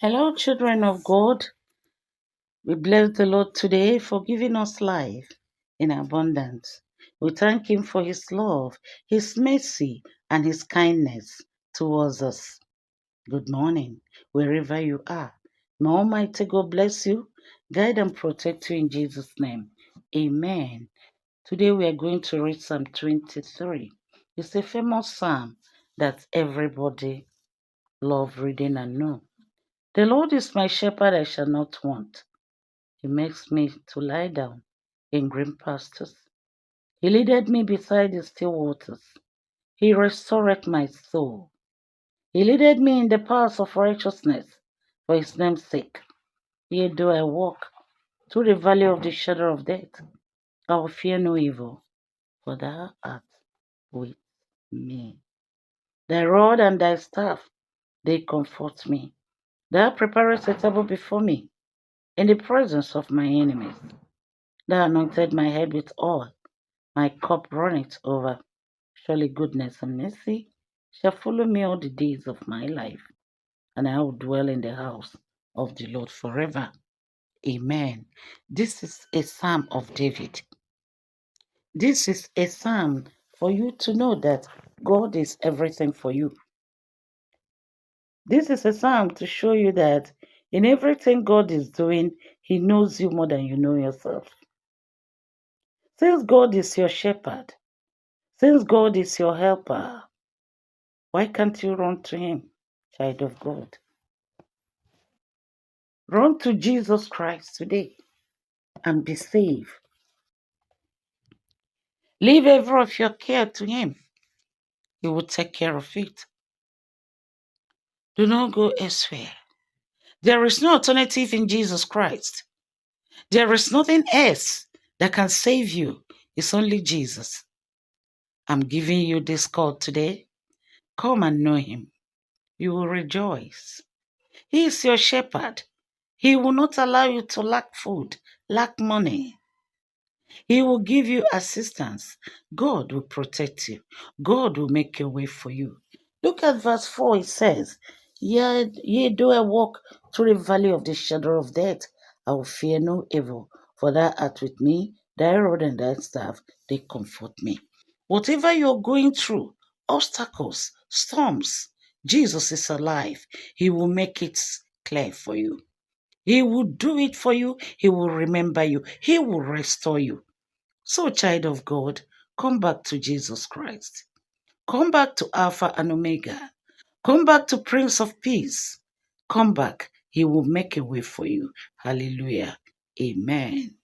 Hello, children of God. We bless the Lord today for giving us life in abundance. We thank Him for His love, His mercy, and His kindness towards us. Good morning, wherever you are. May Almighty God bless you, guide and protect you in Jesus' name. Amen. Today we are going to read Psalm 23. It's a famous psalm that everybody loves reading and know. The Lord is my shepherd, I shall not want. He makes me to lie down in green pastures. He leadeth me beside the still waters. He restoreth my soul. He leadeth me in the paths of righteousness for his name's sake. Yea, though I walk through the valley of the shadow of death, I will fear no evil, for thou art with me. Thy rod and thy staff, they comfort me. Thou preparest a table before me in the presence of my enemies. Thou anointed my head with oil, my cup runneth over. Surely goodness and mercy shall follow me all the days of my life, and I will dwell in the house of the Lord forever. Amen. This is a psalm of David. This is a psalm for you to know that God is everything for you. This is a psalm to show you that in everything God is doing, He knows you more than you know yourself. Since God is your shepherd, since God is your helper, why can't you run to Him, child of God? Run to Jesus Christ today and be saved. Leave every of your care to Him. He will take care of it. Do not go elsewhere. There is no alternative in Jesus Christ. There is nothing else that can save you. It's only Jesus. I'm giving you this call today. Come and know Him. You will rejoice. He is your shepherd. He will not allow you to lack food, lack money. He will give you assistance. God will protect you. God will make a way for you. Look at verse 4. It says, Yea, though I walk through the valley of the shadow of death, I will fear no evil, for thou art with me, thy rod and thy staff, they comfort me. Whatever you're going through, obstacles, storms, Jesus is alive. He will make it clear for you. He will do it for you. He will remember you. He will restore you. So, child of God, come back to Jesus Christ. Come back to Alpha and Omega. Come back to Prince of Peace. Come back. He will make a way for you. Hallelujah. Amen.